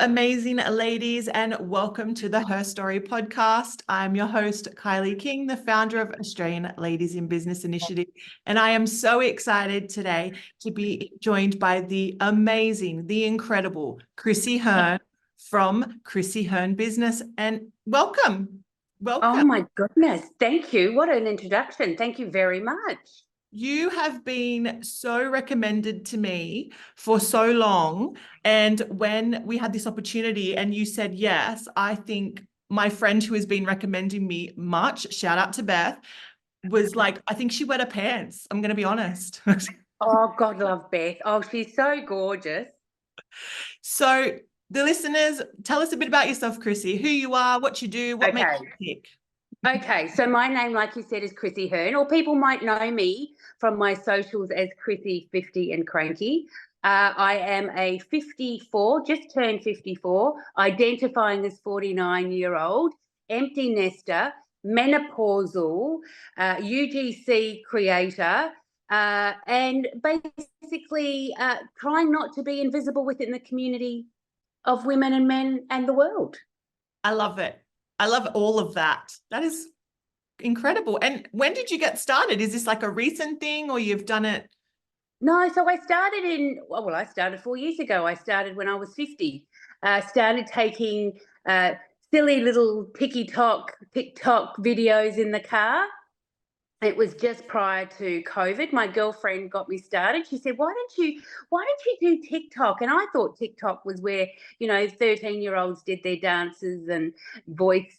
amazing ladies, and welcome to the Her Story podcast. I'm your host, Kylie King, the founder of Australian Ladies in Business Initiative, and I am so excited today to be joined by the amazing, the incredible Chrissy Hearn from Chrissy Hearn Business. And welcome. Oh my goodness. Thank you. What an introduction. Thank you very much. You have been so recommended to me for so long. And when we had this opportunity and you said yes, I think my friend who has been recommending me much, shout out to Beth, was like, I think she wet her pants. I'm going to be honest. Oh, God love Beth. Oh, she's so gorgeous. So the listeners, tell us a bit about yourself, Chrissy, who you are, what you do, what makes you tick. Okay, so my name, like you said, is Chrissy Hearn, or people might know me from my socials as Chrissy 50 and Cranky. I am a 54, just turned 54, identifying as 49-year-old, empty nester, menopausal, UGC creator, and basically trying not to be invisible within the community of women and men and the world. I love it. I love all of that. That is incredible. And when did you get started? Is this like a recent thing or you've done it? No, so I started 4 years ago. I started when I was 50. Started taking silly little TikTok videos in the car. It was just prior to COVID. My girlfriend got me started. She said, why don't you do TikTok? And I thought TikTok was where, 13-year-olds did their dances and voice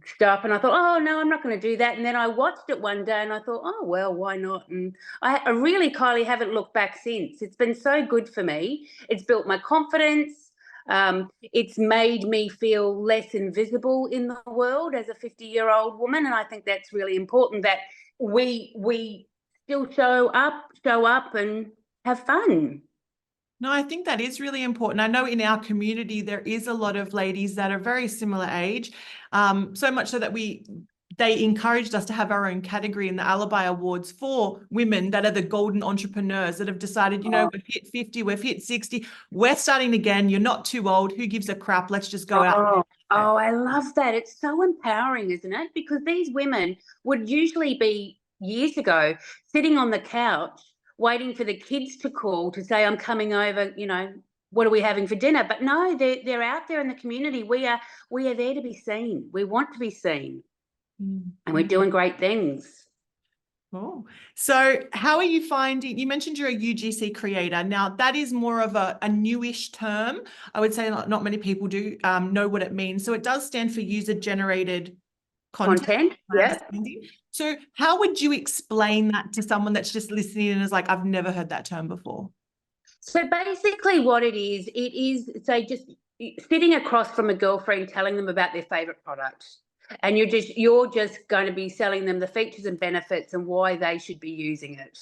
stuff. And I thought, oh, no, I'm not going to do that. And then I watched it one day and I thought, oh, well, why not? And I really, Kylie, haven't looked back since. It's been so good for me. It's built my confidence. It's made me feel less invisible in the world as a 50-year-old woman. And I think that's really important, that we still show up and have fun. No, I think that is really important. I know in our community, there is a lot of ladies that are very similar age, so much so that they encouraged us to have our own category in the Alibi Awards for women that are the golden entrepreneurs that have decided, we've hit 50, we've hit 60, we're starting again. You're not too old. Who gives a crap? Let's just go out. Oh, I love that. It's so empowering, isn't it? Because these women would usually be, years ago, sitting on the couch waiting for the kids to call to say, I'm coming over, what are we having for dinner? But no, they're out there in the community. We are there to be seen. We want to be seen. And we're doing great things. Oh, so how are you finding, you mentioned you're a UGC creator. Now that is more of a newish term. I would say not many people do know what it means. So it does stand for user generated content. Yeah. So how would you explain that to someone that's just listening and is like, I've never heard that term before? So basically what it is, say, just sitting across from a girlfriend, telling them about their favorite product. And you're just going to be selling them the features and benefits and why they should be using it.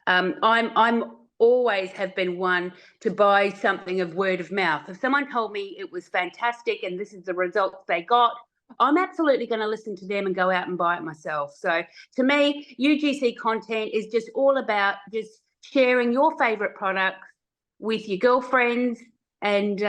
I'm always have been one to buy something of word of mouth. If someone told me it was fantastic and this is the results they got, I'm absolutely going to listen to them and go out and buy it myself. So to me, UGC content is just all about just sharing your favorite products with your girlfriends and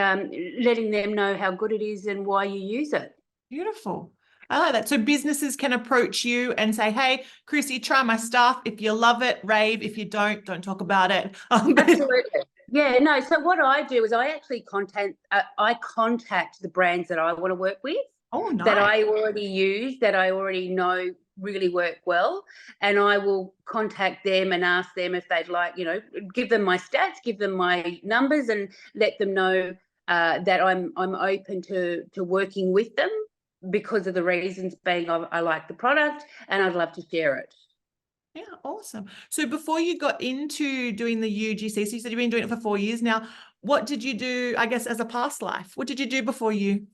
letting them know how good it is and why you use it. Beautiful. I like that. So businesses can approach you and say, hey, Chrissy, try my stuff. If you love it, rave. If you don't talk about it. Absolutely. Yeah, no. So what I do is I actually contact the brands that I want to work with. Oh, nice. That I already use, that I already know really work well. And I will contact them and ask them if they'd like, give them my stats, give them my numbers and let them know that I'm open to working with them, because of the reasons being I like the product and I'd love to share it. Yeah, awesome. So before you got into doing the UGC, so you said you've been doing it for 4 years now. What did you do, I guess, as a past life? What did you do before you?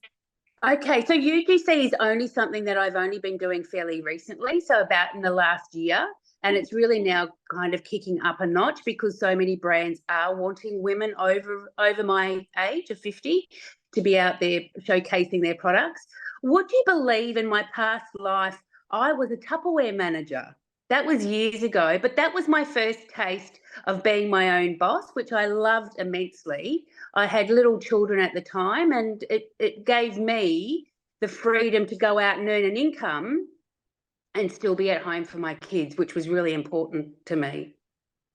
Okay, so UGC is only something that I've only been doing fairly recently, so about in the last year. And it's really now kind of kicking up a notch because so many brands are wanting women over my age of 50 to be out there showcasing their products. Would you believe in my past life, I was a Tupperware manager? That was years ago, but that was my first taste of being my own boss, which I loved immensely. I had little children at the time, and it gave me the freedom to go out and earn an income and still be at home for my kids, which was really important to me.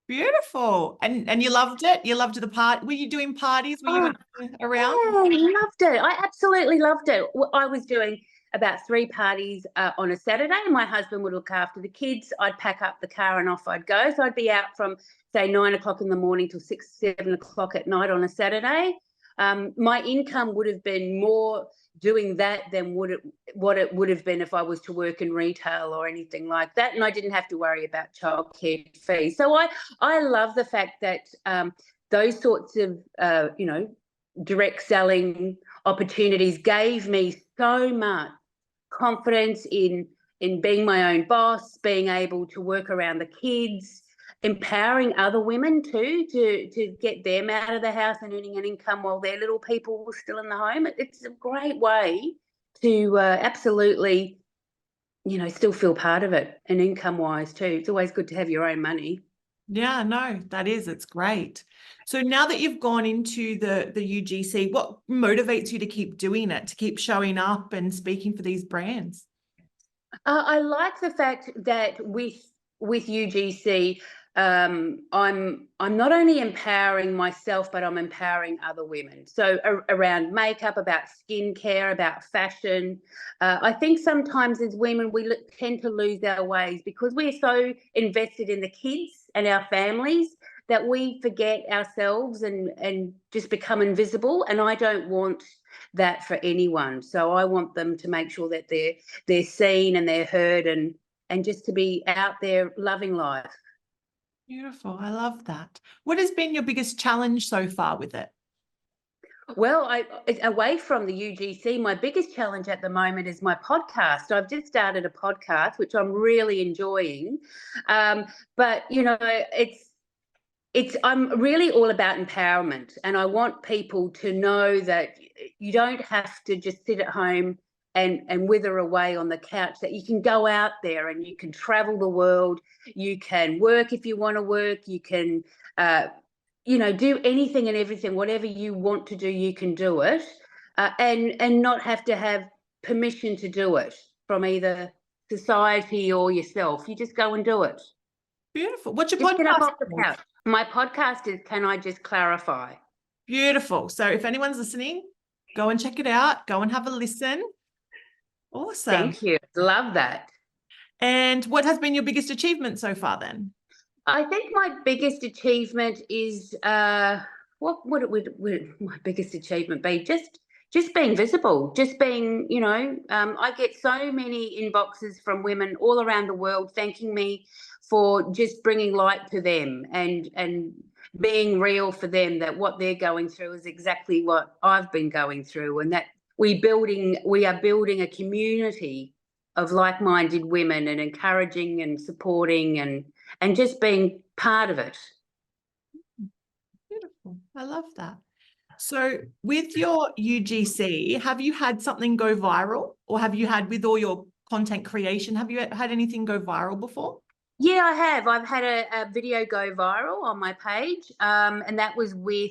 Beautiful. And you loved it? You loved the part. Were you doing parties? Were you around? Yeah, loved it. I absolutely loved it. I was doing about 3 parties on a Saturday, and my husband would look after the kids. I'd pack up the car and off I'd go. So I'd be out from, say, 9 o'clock in the morning till 6, 7 o'clock at night on a Saturday. My income would have been more doing that than what it would have been if I was to work in retail or anything like that, and I didn't have to worry about childcare fees. So I love the fact that those sorts of direct selling opportunities gave me so much confidence in being my own boss, being able to work around the kids, empowering other women too to get them out of the house and earning an income while their little people were still in the home. It's a great way to absolutely, still feel part of it, and income wise too. It's always good to have your own money. Yeah, no, it's great. So now that you've gone into the UGC, what motivates you to keep doing it, to keep showing up and speaking for these brands? I like the fact that with UGC, I'm not only empowering myself, but I'm empowering other women. So around makeup, about skincare, about fashion. I think sometimes as women we tend to lose our ways because we're so invested in the kids and our families that we forget ourselves and just become invisible. And I don't want that for anyone. So I want them to make sure that they're seen and they're heard and just to be out there loving life. Beautiful. I love that. What has been your biggest challenge so far with it? Well, away from the UGC, my biggest challenge at the moment is my podcast. I've just started a podcast, which I'm really enjoying. But I'm really all about empowerment, and I want people to know that you don't have to just sit at home and wither away on the couch, that you can go out there and you can travel the world, you can work if you want to work, you can do anything and everything, whatever you want to do, you can do it, and not have to have permission to do it from either society or yourself. You just go and do it. Beautiful. What's your Just get up podcast off the called? couch. My podcast is Can I Just Clarify? Beautiful. So if anyone's listening, go and check it out. Go and have a listen. Awesome. Thank you. Love that. And what has been your biggest achievement so far then? I think my biggest achievement is what would my biggest achievement be? Just being visible, just being, I get so many inboxes from women all around the world thanking me for just bringing light to them and being real for them, that what they're going through is exactly what I've been going through, and that we are building a community of like-minded women and encouraging and supporting and just being part of it. Beautiful. I love that. So with your UGC, have you had something go viral, or have you had, with all your content creation, have you had anything go viral before? Yeah, I have. I've had a video go viral on my page, and that was with,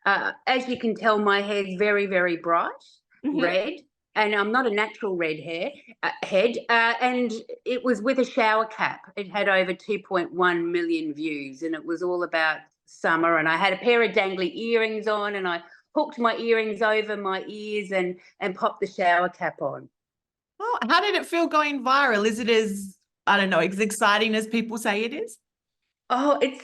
as you can tell, my hair's very, very bright red, and I'm not a natural red head, and it was with a shower cap. It had over 2.1 million views, and it was all about summer, and I had a pair of dangly earrings on, and I hooked my earrings over my ears and popped the shower cap on. Oh, how did it feel going viral? Is it as, I don't know, as exciting as people say it is? Oh, it's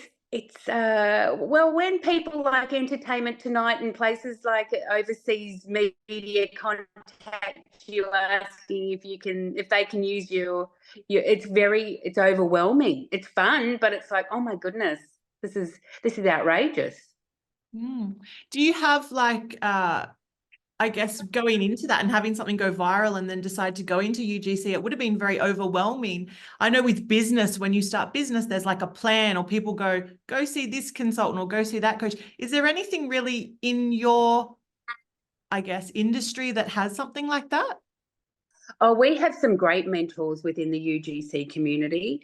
well, when people like Entertainment Tonight and places like overseas media contact you asking if they can use you, it's overwhelming. It's fun, but it's like, oh my goodness, this is outrageous. Do you have like I guess going into that and having something go viral and then decide to go into UGC, it would have been very overwhelming. I know with business, when you start business, there's like a plan, or people go see this consultant or go see that coach. Is there anything really in your, I guess, industry that has something like that? Oh, we have some great mentors within the UGC community.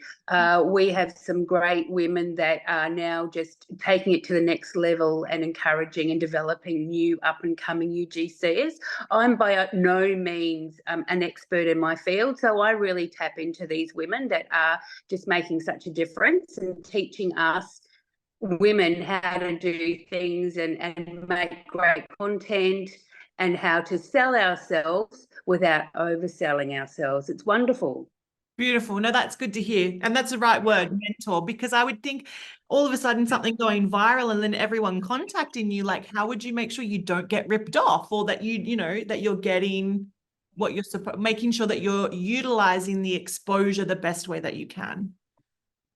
We have some great women that are now just taking it to the next level and encouraging and developing new up and coming UGCers. I'm by no means an expert in my field, so I really tap into these women that are just making such a difference and teaching us women how to do things and make great content and how to sell ourselves without overselling ourselves. It's wonderful. Beautiful. No, that's good to hear. And that's the right word, mentor, because I would think all of a sudden something going viral and then everyone contacting you, like, how would you make sure you don't get ripped off, or that you know, that you're getting what you're supposed, making sure that you're utilizing the exposure the best way that you can.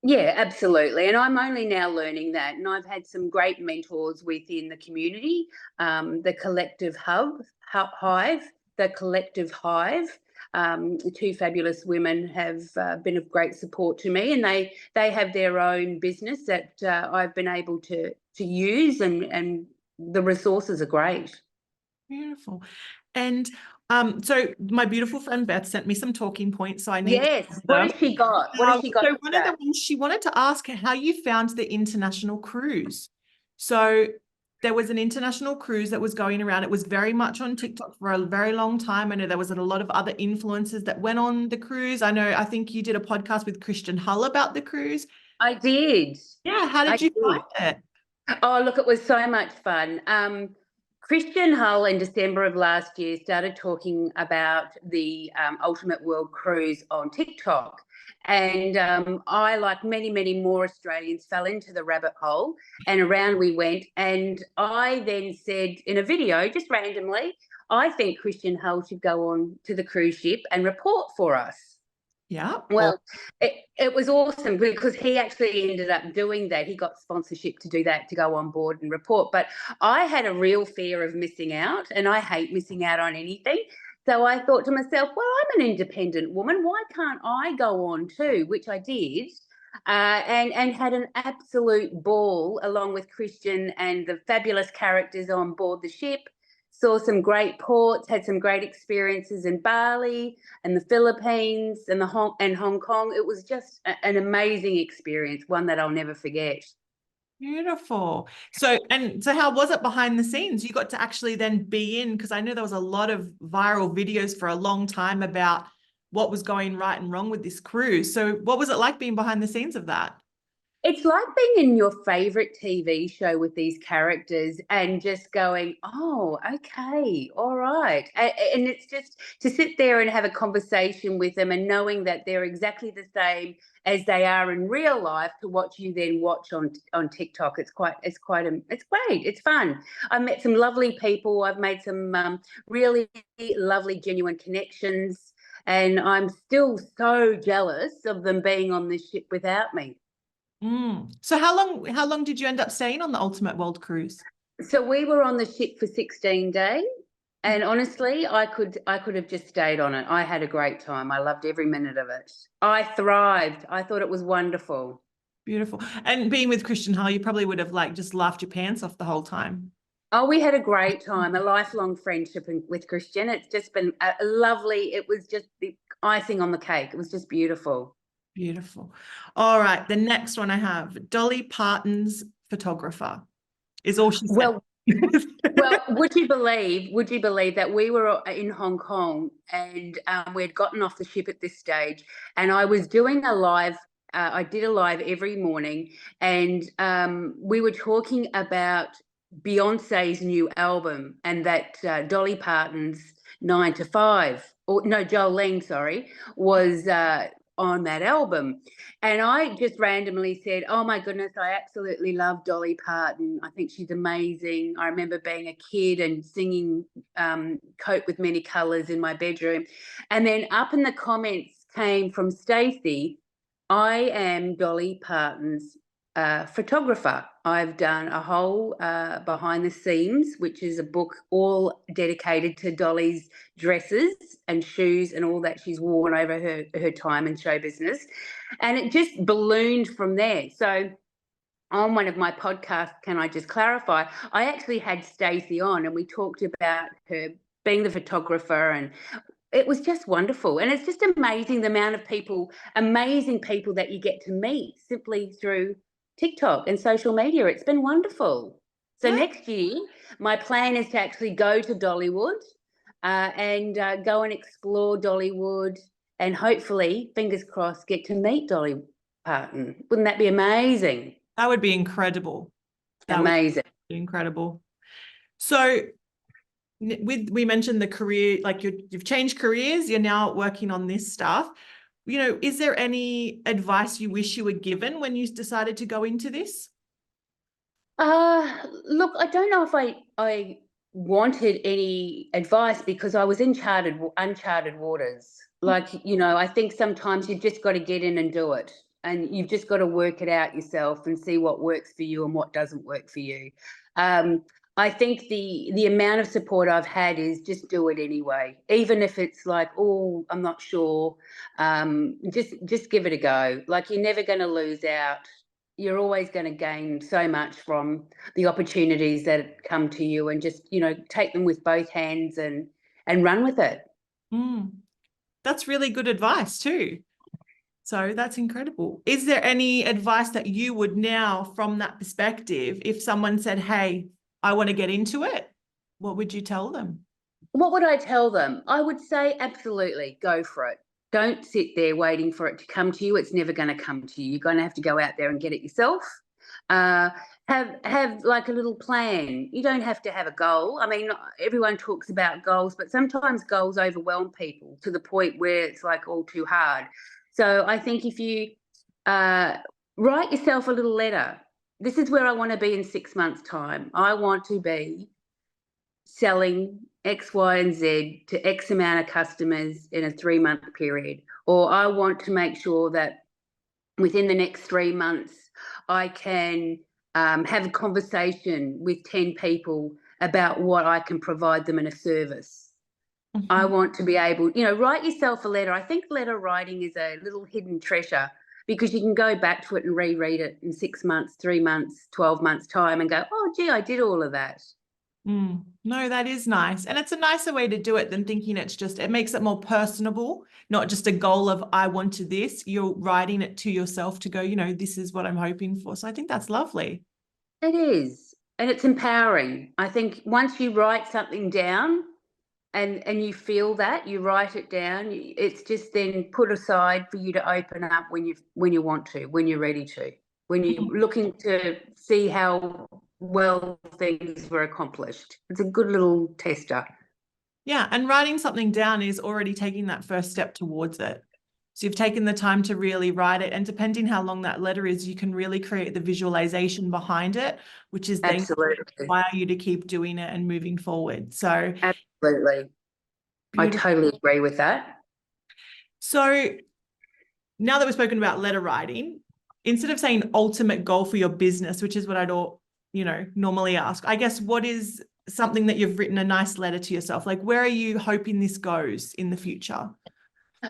Yeah, absolutely. And I'm only now learning that. And I've had some great mentors within the community, the Collective Hive, the Collective Hive. Two fabulous women have been of great support to me, and they have their own business that I've been able to use, and the resources are great. Beautiful. And so my beautiful friend Beth sent me some talking points, so I need Yes. to What answer. has she got? What has she got? So one of the ones she wanted to ask how you found the international cruise. So there was an international cruise that was going around. It was very much on TikTok for a very long time. I know there was a lot of other influencers that went on the cruise. I think you did a podcast with Christian Hull about the cruise. I did. Yeah, how did you find it? Oh, look, it was so much fun. Christian Hull in December of last year started talking about the Ultimate World Cruise on TikTok. And I, like many, many more Australians, fell into the rabbit hole, and around we went. And I then said in a video, just randomly, I think Christian Hull should go on to the cruise ship and report for us. Yeah. Well, it was awesome because he actually ended up doing that. He got sponsorship to do that, to go on board and report. But I had a real fear of missing out, and I hate missing out on anything. So I thought to myself, well, I'm an independent woman. Why can't I go on too? Which I did. And had an absolute ball along with Christian and the fabulous characters on board the ship. Saw some great ports, had some great experiences in Bali and the Philippines and Hong Kong. It was just an amazing experience, one that I'll never forget. Beautiful. So how was it behind the scenes? You got to actually then be in, because I know there was a lot of viral videos for a long time about what was going right and wrong with this cruise. So what was it like being behind the scenes of that? It's like being in your favorite TV show with these characters and just going, oh, okay, all right. And it's just to sit there and have a conversation with them and knowing that they're exactly the same as they are in real life to what you then watch on TikTok. It's great. It's fun. I met some lovely people. I've made some really lovely, genuine connections. And I'm still so jealous of them being on this ship without me. So how long did you end up staying on the Ultimate World Cruise? So we were on the ship for 16 days, and honestly, I could have just stayed on it. I had a great time. I loved every minute of it. I thrived. I thought it was wonderful. Beautiful. And being with Christian Hull, you probably would have just laughed your pants off the whole time. Oh, we had a great time, a lifelong friendship with Christian. It's just been a lovely, it was just the icing on the cake. It was just beautiful. Beautiful. All right. The next one I have, Dolly Parton's photographer, is all she said. Well, would you believe that we were in Hong Kong and we had gotten off the ship at this stage, and I was doing a live. I did a live every morning, and we were talking about Beyonce's new album, and that Dolly Parton's 9 to 5, or no, Jolene, sorry, was on that album. And I just randomly said, oh my goodness, I absolutely love Dolly Parton. I think she's amazing. I remember being a kid and singing Coat with Many Colors in my bedroom. And then up in the comments came from Stacey, I am Dolly Parton's photographer. I've done a whole behind the scenes, which is a book all dedicated to Dolly's dresses and shoes and all that she's worn over her time in show business. And it just ballooned from there. So on one of my podcasts, can I just clarify, I actually had Stacey on and we talked about her being the photographer and it was just wonderful. And it's just amazing the amount of people, amazing people that you get to meet simply through TikTok and social media. It's been wonderful. So Yeah. next year, my plan is to actually go to Dollywood and go and explore Dollywood and hopefully, fingers crossed, get to meet Dolly Parton. Wouldn't that be amazing? That would be incredible. That would Amazing. be incredible. So we mentioned the career, like you've changed careers, you're now working on this stuff. You know, is there any advice you wish you were given when you decided to go into this? Look, I don't know if I wanted any advice because I was in uncharted waters. Like, you know, I think sometimes you've just got to get in and do it, and you've just got to work it out yourself and see what works for you and what doesn't work for you. I think the amount of support I've had is just do it anyway, even if it's like, oh, I'm not sure. Just give it a go. Like, you're never going to lose out. You're always going to gain so much from the opportunities that come to you, and just, you know, take them with both hands and run with it. That's really good advice too. So that's incredible. Is there any advice that you would now, from that perspective, if someone said, hey, I want to get into it, what would you tell them? What would I tell them? I would say absolutely go for it. Don't sit there waiting for it to come to you. It's never going to come to you. You're going to have to go out there and get it yourself. Have like a little plan. You don't have to have a goal. I mean, everyone talks about goals, but sometimes goals overwhelm people to the point where it's like all too hard. So I think if you write yourself a little letter, this is where I want to be in 6 months' time. I want to be selling X, Y, and Z to X amount of customers in a 3-month period. Or I want to make sure that within the next 3 months, I can have a conversation with 10 people about what I can provide them in a service. I want to be able, you know, write yourself a letter. I think letter writing is a little hidden treasure, because you can go back to it and reread it in 6 months, 3 months, 12 months time and go, oh, gee, I did all of that. No, that is nice. And it's a nicer way to do it than thinking it makes it more personable, not just a goal of I want to this. You're writing it to yourself to go, you know, this is what I'm hoping for. So I think that's lovely. It is. And it's empowering. I think once you write something down and you feel that, you write it down, it's just then put aside for you to open up when you want to, when you're ready to, when you're looking to see how well things were accomplished. It's a good little tester. Yeah. And writing something down is already taking that first step towards it. So you've taken the time to really write it. And depending how long that letter is, you can really create the visualization behind it, which is then inspire you to keep doing it and moving forward. So absolutely. Beautiful. I totally agree with that. So now that we've spoken about letter writing, instead of saying ultimate goal for your business, which is what I'd normally ask, I guess, what is something that you've written a nice letter to yourself? Like, where are you hoping this goes in the future?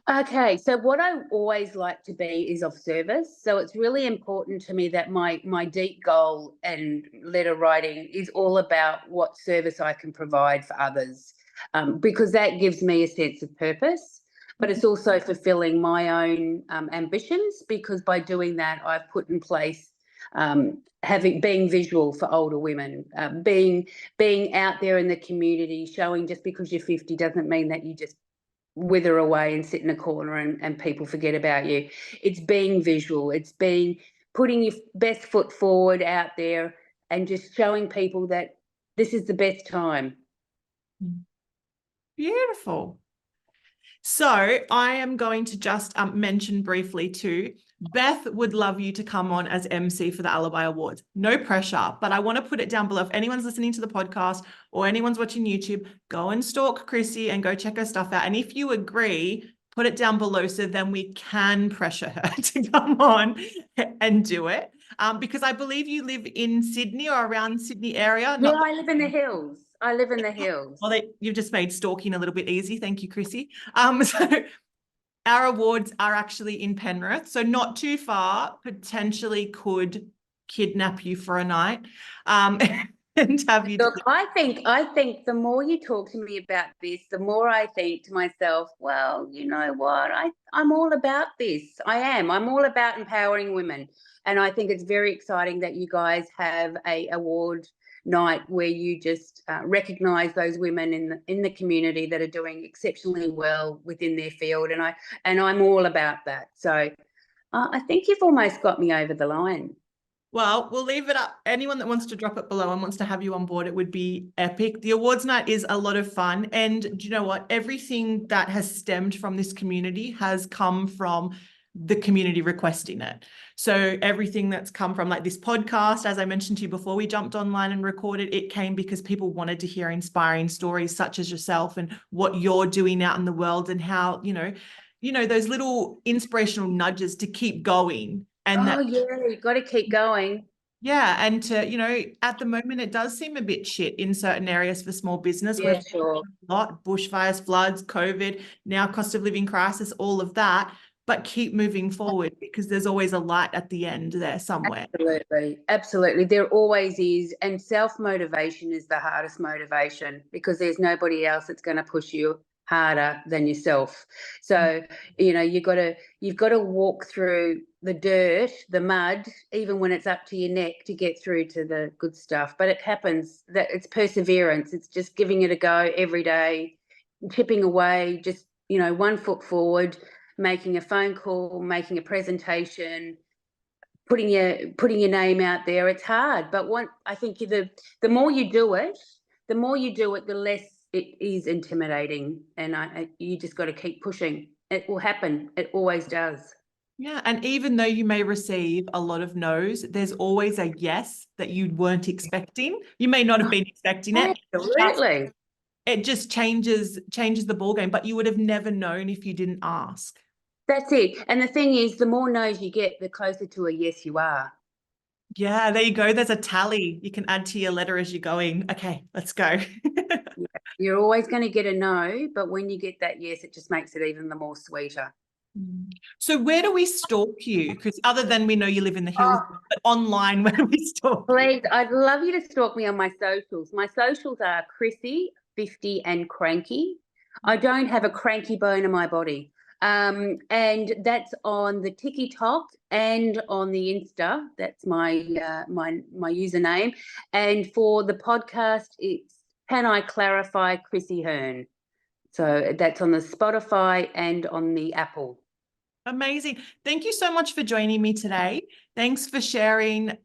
Okay, so what I always like to be is of service. So it's really important to me that my deep goal and letter writing is all about what service I can provide for others, because that gives me a sense of purpose. But it's also fulfilling my own ambitions, because by doing that, I've put in place being visual for older women, being out there in the community, showing just because you're 50 doesn't mean that you just wither away and sit in a corner and people forget about you. It's being visual. It's putting your best foot forward out there and just showing people that this is the best time. Beautiful. So I am going to just mention briefly too, Beth would love you to come on as MC for the Alibi Awards. No pressure, but I want to put it down below. If anyone's listening to the podcast or anyone's watching YouTube, go and stalk Chrissy and go check her stuff out. And if you agree, put it down below so then we can pressure her to come on and do it. Because I believe you live in Sydney or around Sydney area. Yeah, I live in the hills. Well, you've just made stalking a little bit easy. Thank you, Chrissy. So our awards are actually in Penrith, so not too far, potentially could kidnap you for a night. and have you. Look, I think the more you talk to me about this, the more I think to myself, well, you know what? I'm all about this. I am. I'm all about empowering women. And I think it's very exciting that you guys have a award night where you just recognise those women in the community that are doing exceptionally well within their field. And I'm all about that. So I think you've almost got me over the line. Well, we'll leave it up. Anyone that wants to drop it below and wants to have you on board, it would be epic. The awards night is a lot of fun. And do you know what? Everything that has stemmed from this community has come from the community requesting it. So everything that's come from like this podcast, as I mentioned to you before we jumped online and recorded, it came because people wanted to hear inspiring stories such as yourself and what you're doing out in the world and how, those little inspirational nudges to keep going. And yeah, you've got to keep going. Yeah. And to, at the moment, it does seem a bit shit in certain areas for small business. Yeah, We've sure. a lot, bushfires, floods, COVID, now cost of living crisis, all of that. But keep moving forward because there's always a light at the end there somewhere. Absolutely. Absolutely. There always is. And self-motivation is the hardest motivation because there's nobody else that's going to push you harder than yourself. So, you've got to walk through the dirt, the mud, even when it's up to your neck to get through to the good stuff. But it happens. That it's perseverance. It's just giving it a go every day, chipping away, just, 1 foot forward, making a phone call, making a presentation, putting your name out there. It's hard, but I think the more you do it, the less it is intimidating. And you just got to keep pushing. It will happen. It always does. Yeah. And even though you may receive a lot of no's, there's always a yes that you weren't expecting. You may not have been expecting it. Absolutely. It just changes the ballgame, but you would have never known if you didn't ask. That's it. And the thing is, the more no's you get, the closer to a yes you are. Yeah, there you go. There's a tally you can add to your letter as you're going. Okay, let's go. You're always going to get a no, but when you get that yes, it just makes it even the more sweeter. So where do we stalk you? Because other than we know you live in the hills, but online, where do we stalk you? Please, I'd love you to stalk me on my socials. My socials are Chrissy, 50 and Cranky. I don't have a cranky bone in my body. And that's on the TikTok and on the Insta. That's my my username. And for the podcast, it's Can I Clarify Chrissy Hearn. So that's on the Spotify and on the Apple. Amazing. Thank you so much for joining me today. Thanks for sharing,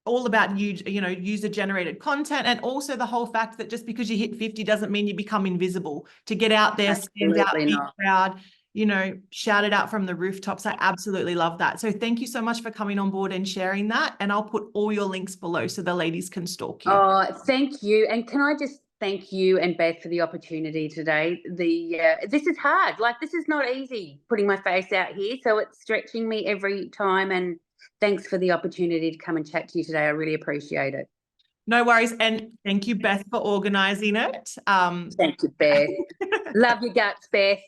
all about user-generated content, and also the whole fact that just because you hit 50 doesn't mean you become invisible. To get out there, stand out, be proud, shout it out from the rooftops. I absolutely love that. So thank you so much for coming on board and sharing that. And I'll put all your links below so the ladies can stalk you. Oh, thank you. And can I just thank you and Beth for the opportunity today. This is hard. Like, this is not easy putting my face out here. So it's stretching me every time. And thanks for the opportunity to come and chat to you today. I really appreciate it. No worries. And thank you, Beth, for organising it. Thank you, Beth. Love your guts, Beth.